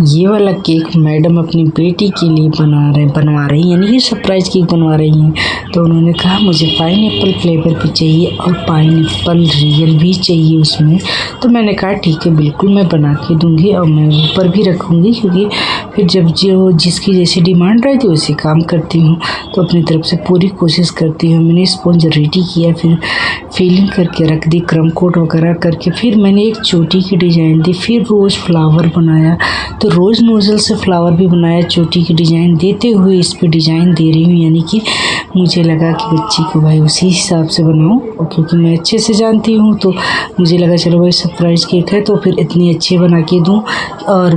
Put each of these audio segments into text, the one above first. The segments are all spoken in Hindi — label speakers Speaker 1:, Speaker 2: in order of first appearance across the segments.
Speaker 1: ये वाला केक मैडम अपनी बेटी के लिए बनवा रही हैं, यानी कि सरप्राइज़ केक बनवा रही हैं। तो उन्होंने कहा मुझे पाइनएप्पल फ्लेवर भी चाहिए और पाइनएप्पल रियल भी चाहिए उसमें। तो मैंने कहा ठीक है, बिल्कुल मैं बना के दूँगी और मैं ऊपर भी रखूँगी, क्योंकि फिर जब जो जिसकी जैसी डिमांड रहती है वैसे काम करती हूँ। तो अपनी तरफ से पूरी कोशिश करती हूँ। मैंने स्पॉन्ज रेडी किया, फिर फिलिंग करके रख दी, क्रम कोट वगैरह करके। फिर मैंने एक चोटी की डिज़ाइन दी, फिर रोज़ फ्लावर बनाया, तो रोज़ नोज़ल से फ्लावर भी बनाया। चोटी की डिज़ाइन देते हुए इस पे डिज़ाइन दे रही हूँ, यानी कि मुझे लगा कि बच्ची को भाई उसी हिसाब से बनाऊँ, और क्योंकि मैं अच्छे से जानती हूँ तो मुझे लगा चलो भाई सरप्राइज़ केक है तो फिर इतनी अच्छी बना के दूँ और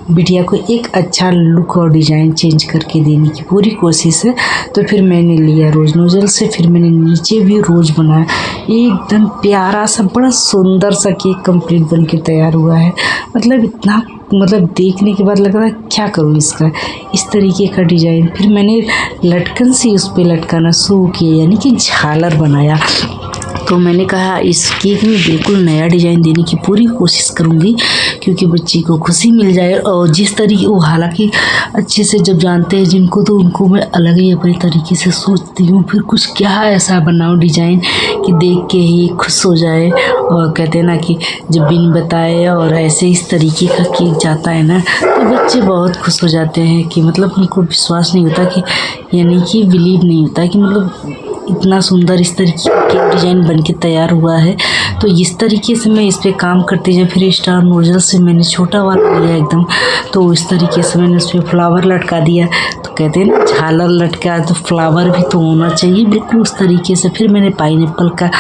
Speaker 1: बिटिया को एक अच्छा लुक और डिज़ाइन चेंज करके देने की पूरी कोशिश है। तो फिर मैंने लिया रोज़ नोज़ल से, फिर मैंने नीचे भी रोज़ बनाया। एकदम प्यारा सा बड़ा सुंदर सा केक कंप्लीट बन के तैयार हुआ है। मतलब इतना देखने के बाद लग रहा है क्या करूँ इसका, इस तरीके का डिज़ाइन। फिर मैंने लटकन से उस पर लटकाना शुरू किया, यानी कि झालर बनाया। तो मैंने कहा इस केक में बिल्कुल नया डिज़ाइन देने की पूरी कोशिश करूँगी, क्योंकि बच्ची को खुशी मिल जाए। और जिस तरीके वो हालांकि अच्छे से जब जानते हैं जिनको, तो उनको मैं अलग ही अपने तरीके से सोचती हूँ। फिर कुछ क्या ऐसा बनाऊँ डिज़ाइन कि देख के ही खुश हो जाए। और कहते हैं ना कि जब बिन बताए और ऐसे इस तरीके का केक जाता है ना, तो बच्चे बहुत खुश हो जाते हैं कि मतलब उनको विश्वास नहीं होता कि, यानी कि बिलीव नहीं होता कि मतलब इतना सुंदर इस तरीके का केक डिज़ाइन बन के तैयार हुआ है। तो इस तरीके से मैं इस पे काम करती जाए। फिर स्टार नोज़ल से मैंने छोटा वाला लिया एकदम, तो इस तरीके से मैंने उस पर फ्लावर लटका दिया। तो कहते हैं ना झालर लटका तो फ्लावर भी तो होना चाहिए, बिल्कुल उस तरीके से। फिर मैंने पाइनएप्पल का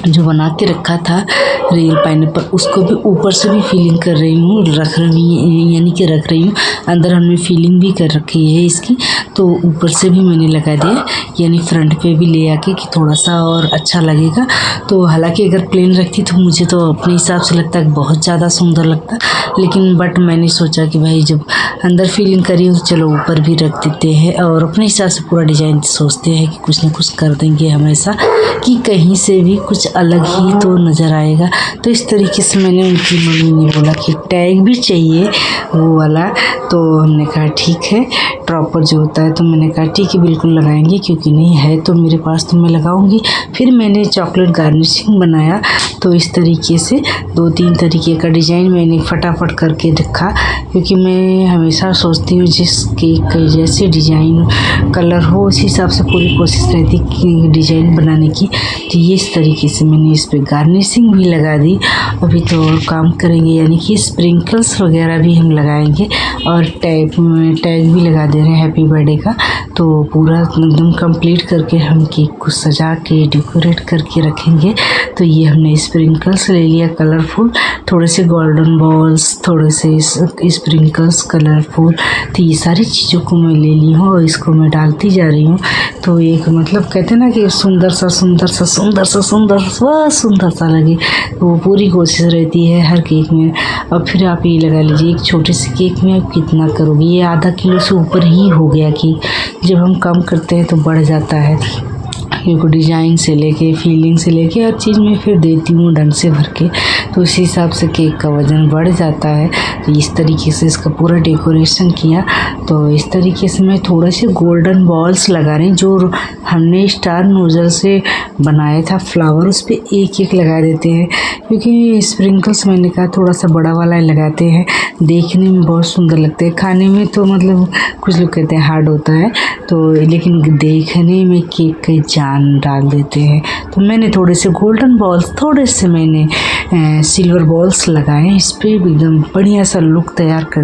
Speaker 1: जो बना के रखा था रियल पाइनएप्पल, उसको भी ऊपर से भी फिलिंग कर रही हूँ, रख रही हूँ। अंदर हमने फिलिंग भी कर रखी है इसकी, तो ऊपर से भी मैंने लगा दिया, यानी फ्रंट पे भी ले आके कि थोड़ा सा और अच्छा लगेगा। तो हालांकि अगर प्लेन रखती तो मुझे तो अपने हिसाब से लगता है बहुत ज़्यादा सुंदर लगता, लेकिन बट मैंने सोचा कि भाई जब अंदर फिलिंग करी तो चलो ऊपर भी रख देते हैं। और अपने हिसाब से पूरा डिज़ाइन सोचते हैं कि कुछ ना कुछ कर देंगे हमेशा, कि कहीं से भी कुछ अलग ही तो नज़र आएगा। तो इस तरीके से मैंने उनकी मम्मी ने बोला कि टैग भी चाहिए वो वाला, तो हमने कहा ठीक है, प्रॉपर जो होता है। तो मैंने कहा ठीक है बिल्कुल लगाएंगे, क्योंकि नहीं है तो मेरे पास तो मैं लगाऊंगी। फिर मैंने चॉकलेट गार्निशिंग बनाया, तो इस तरीके से 2-3 तरीके का डिज़ाइन मैंने फटाफट करके रखा, क्योंकि मैं हमेशा सोचती हूँ जिस केक का जैसे डिज़ाइन कलर हो उसी हिसाब से पूरी कोशिश रहती कि डिज़ाइन बनाने की। तो ये इस तरीके से मैंने इस पर गार्निशिंग भी लगा दी। अभी तो और काम करेंगे, यानी कि स्प्रिंकल्स वगैरह भी हम लगाएंगे और टैग भी लगा दे रहे हैं हैप्पी बर्थडे का। तो पूरा एकदम कंप्लीट करके हम केक को सजा के डेकोरेट करके रखेंगे। तो ये हमने स्प्रिंकल्स ले लिया कलरफुल, थोड़े से गोल्डन बॉल्स, थोड़े से स्प्रिंकल्स कलरफुल। तो ये सारी चीज़ों को मैं ले ली हूँ और इसको मैं डालती जा रही हूँ। तो एक मतलब कहते हैं ना कि सुंदर सा लगे, वो पूरी कोशिश रहती है हर केक में। अब फिर आप ये लगा लीजिए एक छोटे से केक में आप कितना करोगे, ये आधा किलो से ऊपर ही हो गया केक। जब हम कम करते हैं तो बढ़ जाता है, क्योंकि डिज़ाइन से लेके फीलिंग से लेके हर चीज़ में फिर देती हूँ ढंग से भर के, तो इस हिसाब से केक का वज़न बढ़ जाता है। तो इस तरीके से इसका पूरा डेकोरेशन किया। तो इस तरीके से मैं थोड़े से गोल्डन बॉल्स लगा रही, जो हमने स्टार नोज़ल से बनाया था फ्लावर, उस पर एक लगा देते हैं, क्योंकि स्प्रिंकल्स मैंने कहा थोड़ा सा बड़ा वाला लगाते हैं, देखने में बहुत सुंदर लगते हैं। खाने में तो मतलब कुछ लोग कहते हैं हार्ड होता है, तो लेकिन देखने में केक की जान डाल देते हैं। तो मैंने थोड़े से गोल्डन बॉल्स, थोड़े से मैंने सिल्वर बॉल्स लगाए, इस पर एकदम बढ़िया सा लुक तैयार कर